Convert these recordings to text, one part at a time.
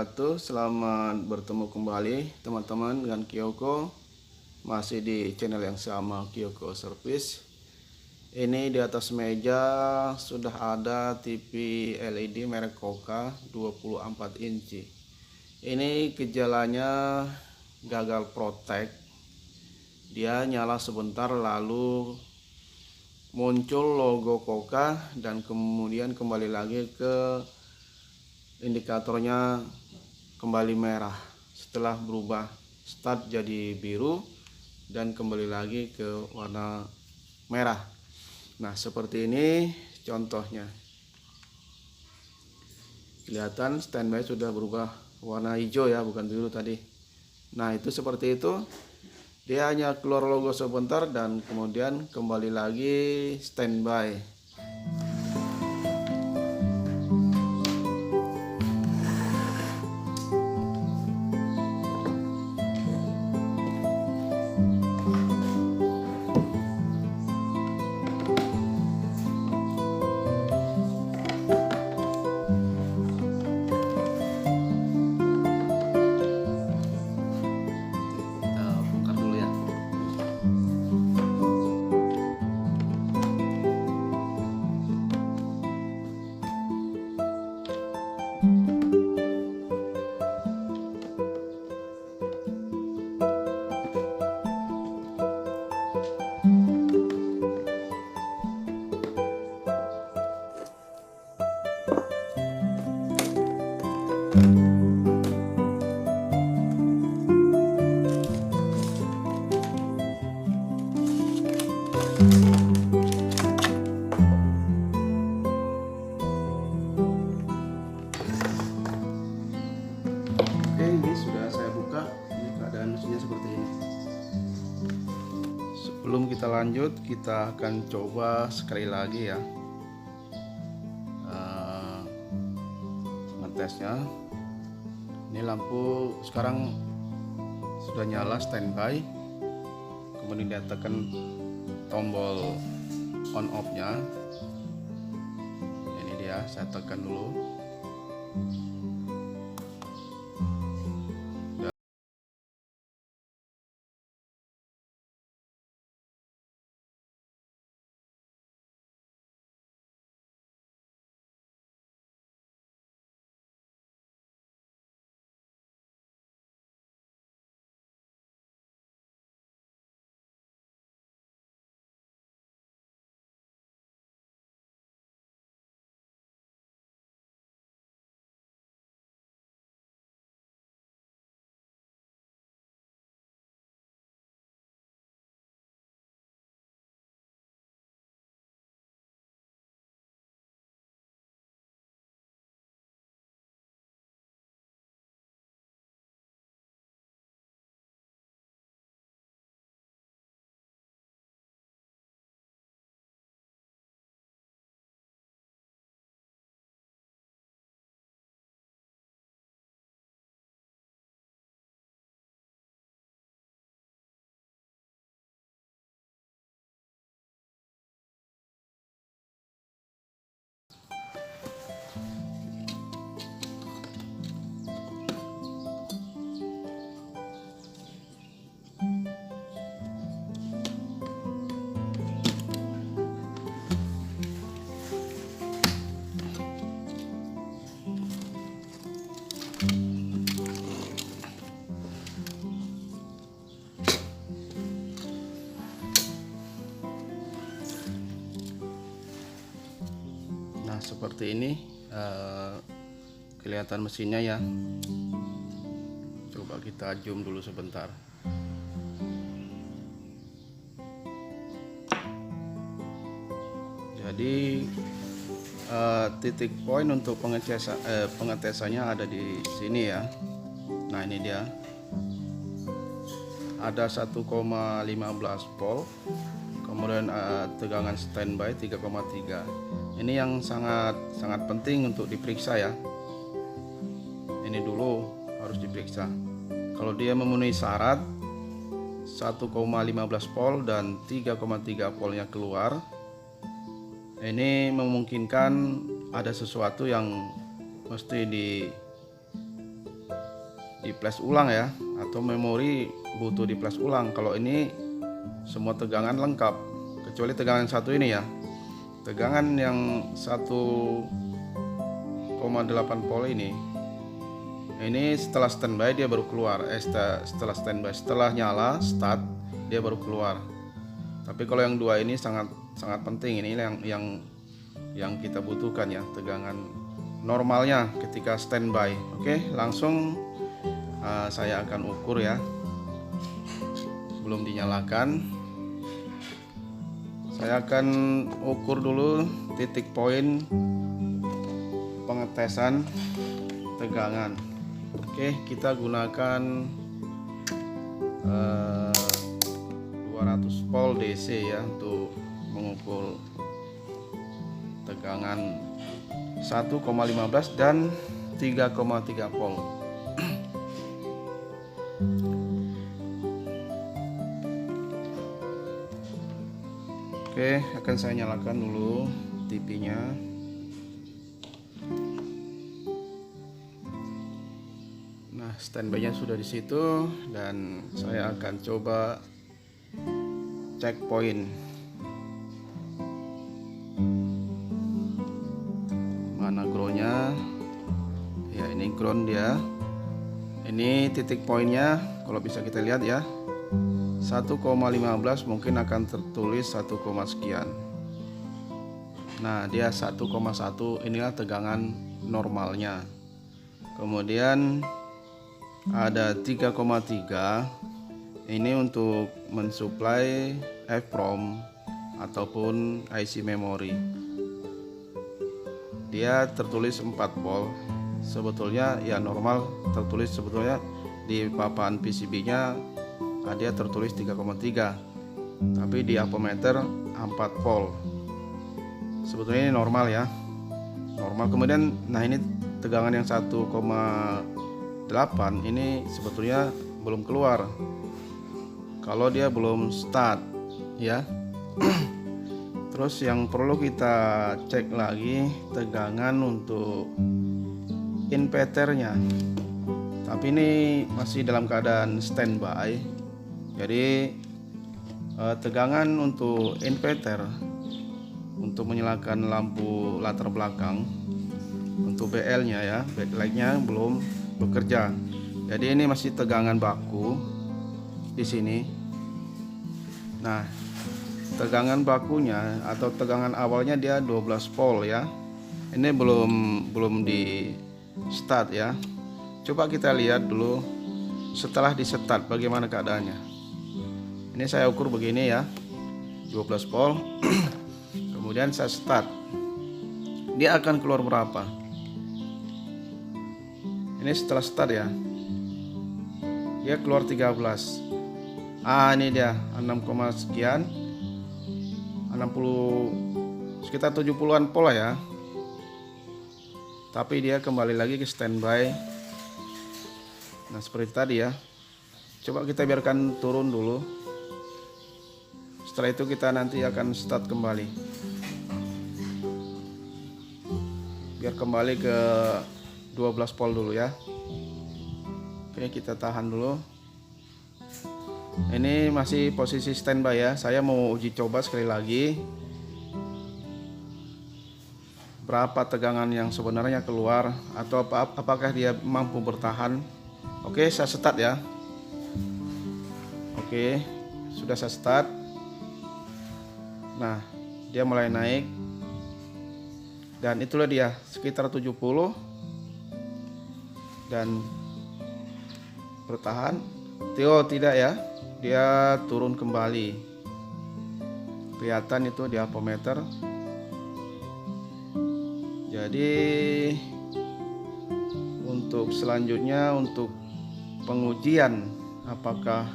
wabarakatuh. Selamat bertemu kembali teman-teman dengan Kyoko. Masih di channel yang sama, Kyoko Service. Ini di atas meja sudah ada TV LED merek Koka 24 inci. Ini gejalanya gagal protek. Dia nyala sebentar lalu muncul logo Koka dan kemudian kembali lagi ke indikatornya kembali merah setelah berubah start jadi biru dan kembali lagi ke warna merah. Nah, seperti ini contohnya. Kelihatan standby sudah berubah warna hijau ya, bukan biru tadi. Nah, itu seperti itu. Dia hanya keluar logo sebentar dan kemudian kembali lagi standby. Bongkar dulu ya. Oke, ini sudah saya buka. Ini keadaan mesinnya seperti ini. Sebelum kita lanjut, kita akan coba sekali lagi ya ngetesnya. Ini lampu sekarang sudah nyala standby. Kemudian dia tekan tombol on off nya. Ini dia, saya tekan dulu. Seperti ini kelihatan mesinnya ya. Coba kita zoom dulu sebentar. Jadi titik poin untuk pengetesannya ada di sini ya. Nah, ini dia. Ada 1,15 volt. Kemudian tegangan standby 3,3. Ini yang sangat penting untuk diperiksa ya. Ini dulu harus diperiksa. Kalau dia memenuhi syarat 1,15 volt dan 3,3 voltnya keluar, ini memungkinkan ada sesuatu yang mesti di flash ulang ya, atau memori butuh di flash ulang. Kalau ini semua tegangan lengkap, kecuali tegangan satu ini ya. Tegangan yang 1,8 volt ini setelah standby dia baru keluar. Setelah standby, setelah nyala start dia baru keluar. Tapi kalau yang dua ini sangat penting, ini yang kita butuhkan ya, tegangan normalnya ketika standby. Oke, langsung saya akan ukur ya. Sebelum dinyalakan, saya akan ukur dulu titik poin pengetesan tegangan. Oke, kita gunakan 200 volt DC ya untuk mengukur tegangan 1,15 dan 3,3 volt. Oke, akan saya nyalakan dulu TV-nya. Nah, standby-nya sudah di situ dan saya akan coba cek poin. Mana groundnya? Ya, ini ground dia. Ini titik poinnya, kalau bisa kita lihat ya. 1,15 mungkin akan tertulis 1, sekian. Nah, dia 1,1, inilah tegangan normalnya. Kemudian ada 3,3, ini untuk mensuplai EEPROM ataupun IC memori. Dia tertulis 4 volt. Sebetulnya ya normal tertulis, sebetulnya di papan PCB-nya dia tertulis 3,3, tapi di ampermeter 4 volt. Sebetulnya ini normal ya, normal. Kemudian nah ini tegangan yang 1,8 ini sebetulnya belum keluar kalau dia belum start ya. Terus yang perlu kita cek lagi tegangan untuk inverternya, tapi ini masih dalam keadaan standby. Jadi tegangan untuk inverter untuk menyalakan lampu latar belakang untuk BL nya ya, backlight nya belum bekerja. Jadi ini masih tegangan baku di sini. Nah, tegangan bakunya atau tegangan awalnya dia 12 volt ya. Ini belum di start ya. Coba kita lihat dulu setelah di start bagaimana keadaannya. Ini saya ukur begini ya, 12 volt. Kemudian saya start, dia akan keluar berapa? Ini setelah start ya, dia keluar 13. Ini dia 6, sekian, 60, sekitar 70-an volt ya. Tapi dia kembali lagi ke standby. Nah, seperti tadi ya. Coba kita biarkan turun dulu. Setelah itu kita nanti akan start kembali, biar kembali ke 12 volt dulu ya. Oke, kita tahan dulu. Ini masih posisi standby ya. Saya mau uji coba sekali lagi berapa tegangan yang sebenarnya keluar, atau apakah dia mampu bertahan. Oke, saya start ya. Oke, sudah saya start. Nah, dia mulai naik dan itulah dia sekitar 70 dan bertahan. Tidak ya, dia turun kembali. Kelihatan itu di ampermeter. Jadi untuk selanjutnya, untuk pengujian apakah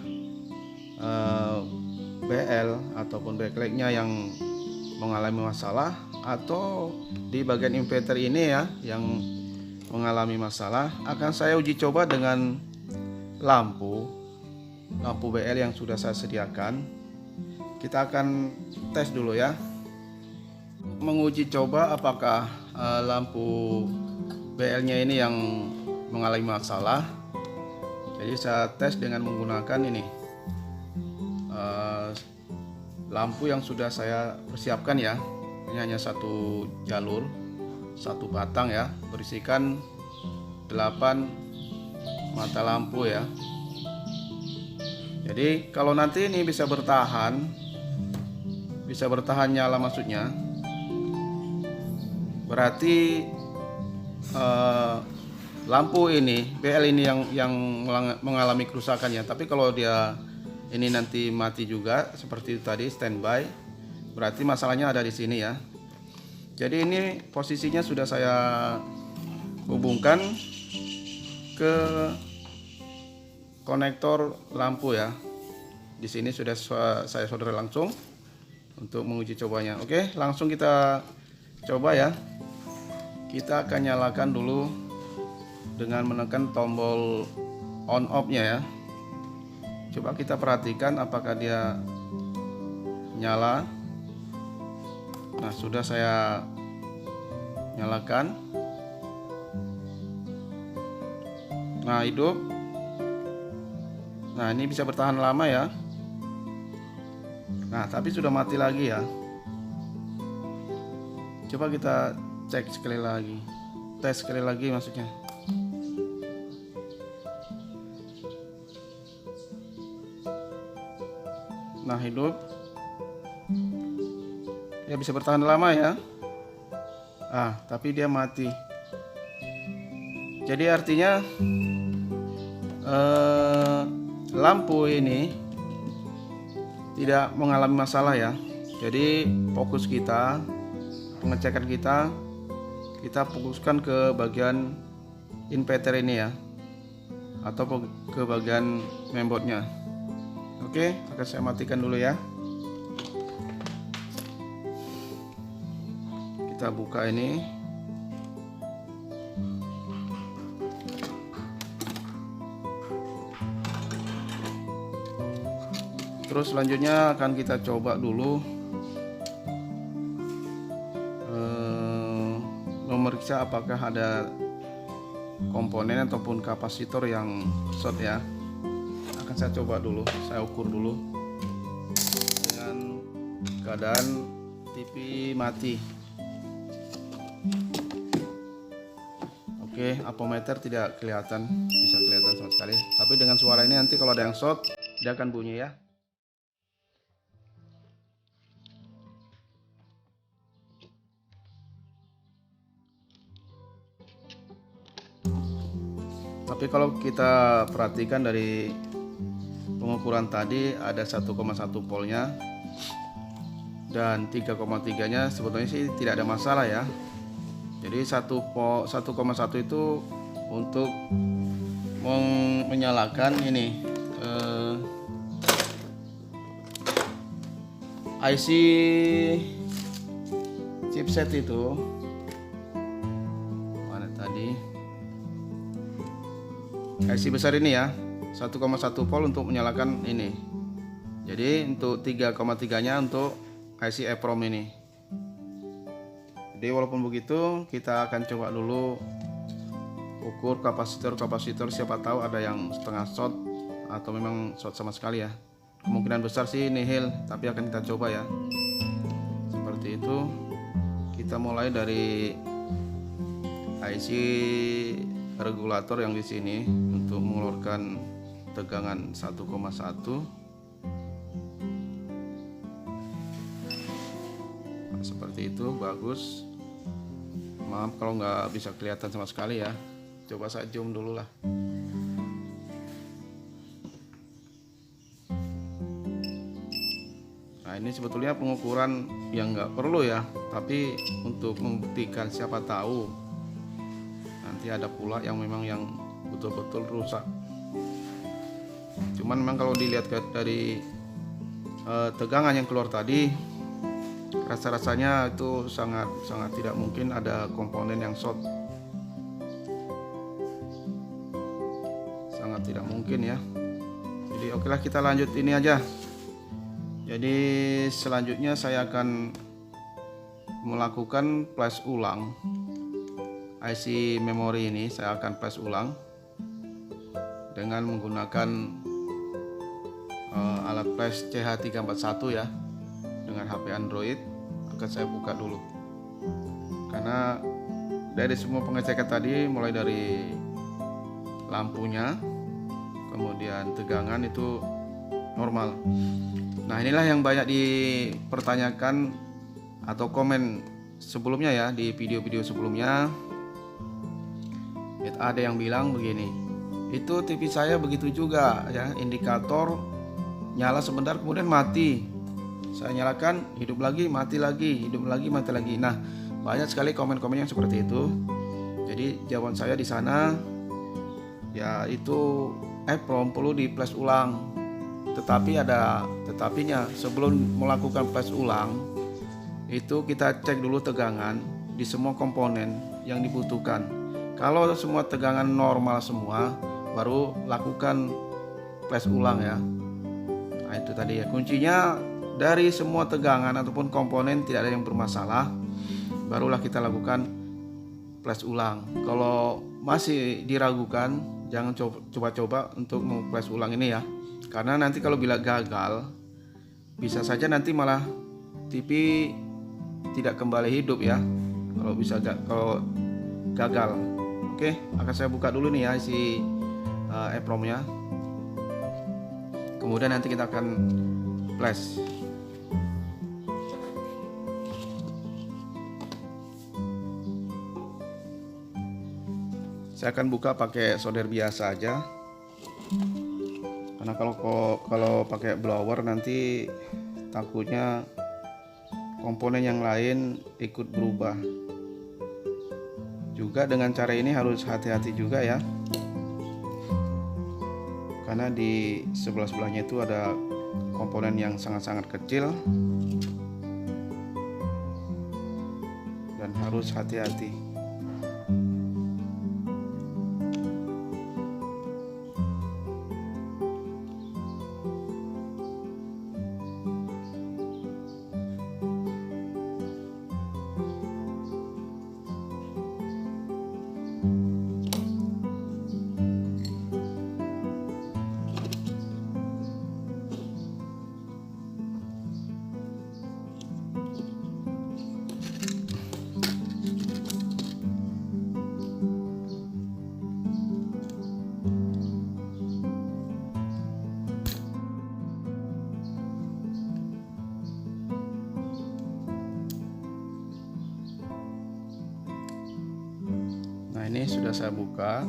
BL ataupun backlightnya yang mengalami masalah, atau di bagian inverter ini ya yang mengalami masalah, akan saya uji coba dengan lampu BL yang sudah saya sediakan. Kita akan tes dulu ya, menguji coba apakah lampu BL nya ini yang mengalami masalah. Jadi saya tes dengan menggunakan ini lampu yang sudah saya persiapkan ya. Ini hanya satu jalur, satu batang ya, berisikan 8 mata lampu ya. Jadi kalau nanti ini bisa bertahan nyala maksudnya, berarti lampu ini BL ini yang mengalami kerusakan ya. Tapi kalau dia ini nanti mati juga seperti itu tadi standby, berarti masalahnya ada di sini ya. Jadi ini posisinya sudah saya hubungkan ke konektor lampu ya. Di sini sudah saya solder langsung untuk menguji cobanya. Oke, langsung kita coba ya. Kita akan nyalakan dulu dengan menekan tombol on off-nya ya. Coba kita perhatikan apakah dia nyala. Nah, sudah saya nyalakan. Nah, hidup. Nah, ini bisa bertahan lama ya. Nah, tapi sudah mati lagi ya. Coba kita cek sekali lagi, tes sekali lagi maksudnya. Nah, hidup. Ya bisa bertahan lama ya. Tapi dia mati. Jadi artinya lampu ini tidak mengalami masalah ya. Jadi fokus kita, pengecekan kita fokuskan ke bagian inverter ini ya, atau ke bagian mainboardnya. Oke, akan saya matikan dulu ya. Kita buka ini. Terus selanjutnya akan kita coba dulu memeriksa apakah ada komponen ataupun kapasitor yang short ya. Akan saya coba dulu, saya ukur dulu dengan keadaan TV mati. Oke, ampermeter tidak kelihatan, bisa kelihatan sama sekali. Tapi dengan suara ini nanti kalau ada yang short dia akan bunyi ya. Tapi kalau kita perhatikan dari pengukuran tadi ada 1,1 voltnya dan 3,3 nya sebetulnya sih tidak ada masalah ya. Jadi 1,1 itu untuk menyalakan ini IC chipset itu mana tadi, IC besar ini ya, 1,1 volt untuk menyalakan ini. Jadi untuk 3,3 nya untuk IC EEPROM ini. Jadi walaupun begitu kita akan coba dulu ukur kapasitor, siapa tahu ada yang setengah short atau memang short sama sekali ya. Kemungkinan besar sih nihil, tapi akan kita coba ya. Seperti itu. Kita mulai dari IC regulator yang di sini untuk mengeluarkan tegangan 1,1. Seperti itu, bagus. Maaf kalau nggak bisa kelihatan sama sekali ya. Coba saya zoom dulu lah. Nah, ini sebetulnya pengukuran yang nggak perlu ya, tapi untuk membuktikan siapa tahu nanti ada pula yang memang yang betul-betul rusak. Cuman memang kalau dilihat dari tegangan yang keluar tadi, rasa-rasanya itu sangat tidak mungkin ada komponen yang short. Sangat tidak mungkin ya. Jadi okelah, kita lanjut ini aja. Jadi selanjutnya saya akan melakukan flash ulang IC memori ini, saya akan flash ulang dengan menggunakan alat flash CH341 ya, dengan HP Android. Akan saya buka dulu, karena dari semua pengecekan tadi, mulai dari lampunya, kemudian tegangan itu normal. Nah, inilah yang banyak dipertanyakan atau komen sebelumnya ya, di video-video sebelumnya. Ada yang bilang begini, itu TV saya begitu juga ya, indikator nyala sebentar kemudian mati. Saya nyalakan, hidup lagi, mati lagi, hidup lagi, mati lagi. Nah, banyak sekali komen-komen yang seperti itu. Jadi jawaban saya di sana ya, itu EEPROM perlu di flash ulang. Tetapi ada tetapinya. Sebelum melakukan flash ulang, itu kita cek dulu tegangan di semua komponen yang dibutuhkan. Kalau semua tegangan normal semua, baru lakukan flash ulang ya. Nah, itu tadi ya kuncinya. Dari semua tegangan ataupun komponen tidak ada yang bermasalah, barulah kita lakukan flash ulang. Kalau masih diragukan, jangan coba-coba untuk flash ulang ini ya, karena nanti kalau bila gagal, bisa saja nanti malah TV tidak kembali hidup ya, kalau gagal. Oke, akan saya buka dulu nih ya isi EEPROM-nya. Kemudian nanti kita akan flash. Saya akan buka pakai solder biasa aja, karena kalau pakai blower nanti takutnya komponen yang lain ikut berubah. Juga dengan cara ini harus hati-hati juga ya, karena di sebelah-sebelahnya itu ada komponen yang sangat-sangat kecil dan harus hati-hati. Nah, ini sudah saya buka.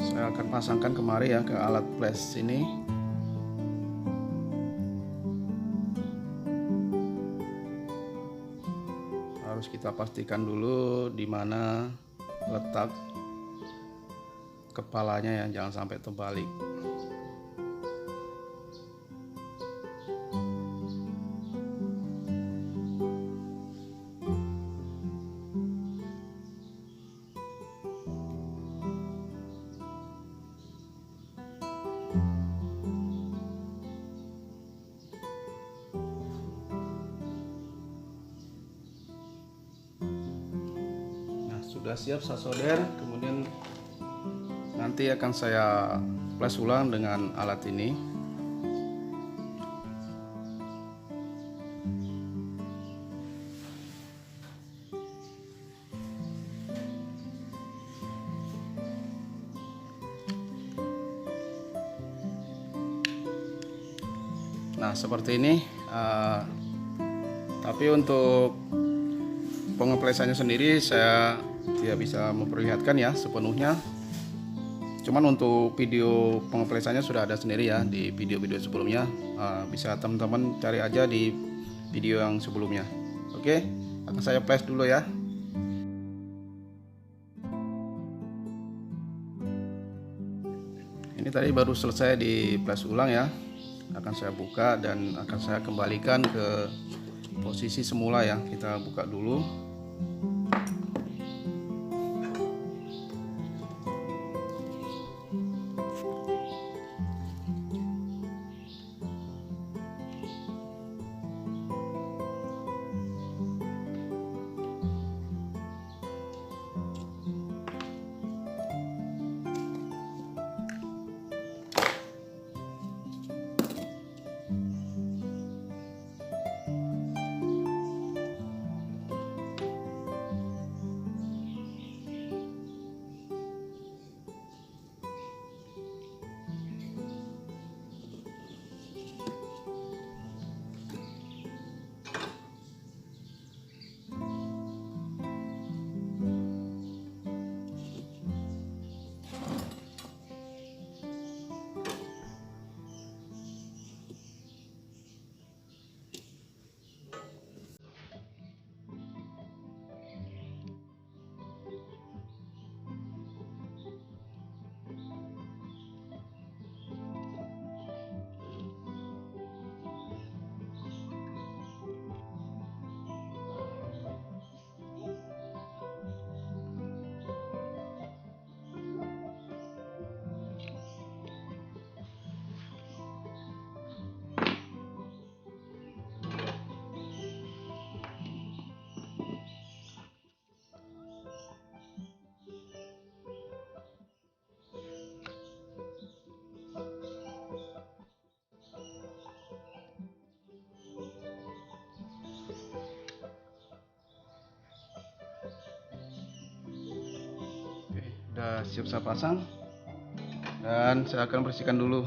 Saya akan pasangkan kemari ya, ke alat flash ini. Harus kita pastikan dulu di mana letak kepalanya ya, jangan sampai terbalik. Sudah siap saya solder, kemudian nanti akan saya flash ulang dengan alat ini. Nah, seperti ini. Tapi untuk pengeplesannya sendiri saya tidak bisa memperlihatkan ya sepenuhnya. Cuman untuk video pengeplesannya sudah ada sendiri ya di video-video sebelumnya. Bisa teman-teman cari aja di video yang sebelumnya. Oke, akan saya flash dulu ya. Ini tadi baru selesai di flash ulang ya. Akan saya buka dan akan saya kembalikan ke posisi semula ya. Kita buka dulu. sudah siap saya pasang dan saya akan bersihkan dulu.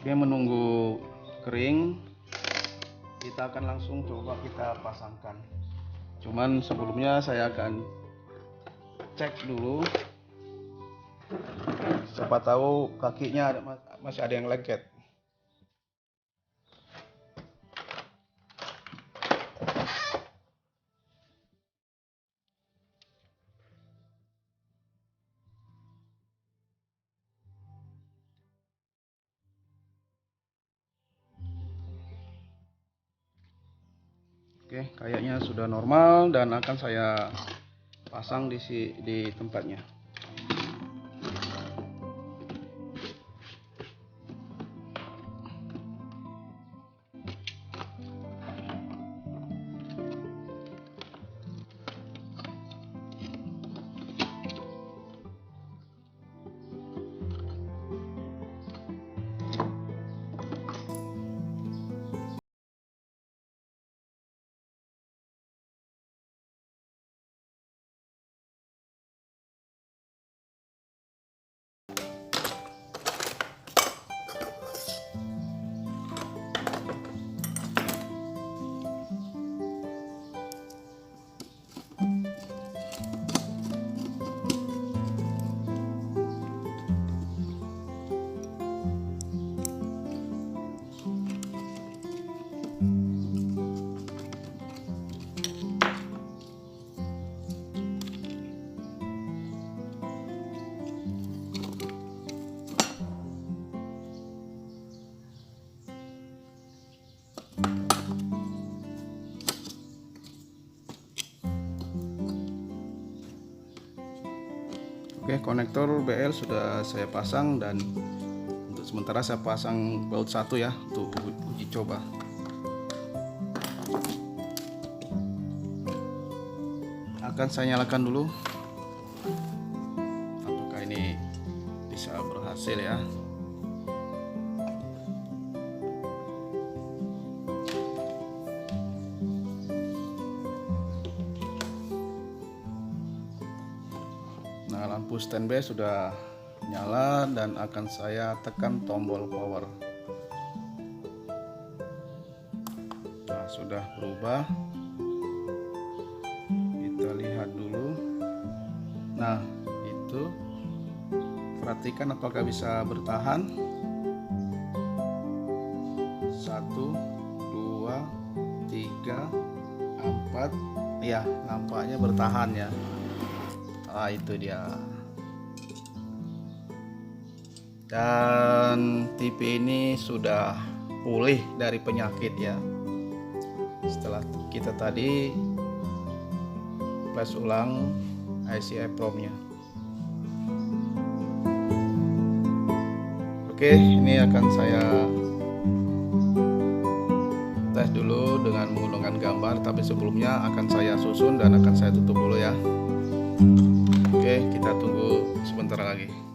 Oke, menunggu kering, kita akan langsung coba kita pasangkan. Cuman sebelumnya saya akan cek dulu, siapa tahu kakinya masih ada yang lengket. Oke, kayaknya sudah normal dan akan saya pasang di tempatnya. Oke, konektor BL sudah saya pasang dan untuk sementara saya pasang baut satu ya untuk uji coba. Akan saya nyalakan dulu. Apakah ini bisa berhasil ya? Nah, lampu standby sudah nyala dan akan saya tekan tombol power. Nah, sudah berubah. Kita lihat dulu. Nah, itu perhatikan apakah bisa bertahan. 1, 2, 3, 4. Ya, nampaknya bertahan ya. Ah, itu dia. Dan TV ini sudah pulih dari penyakit ya. Setelah kita tadi flash ulang IC EEPROM-nya. Oke, ini akan saya tes dulu dengan menggunakan gambar, tapi sebelumnya akan saya susun dan akan saya tutup dulu ya. Oke, kita tunggu sebentar lagi.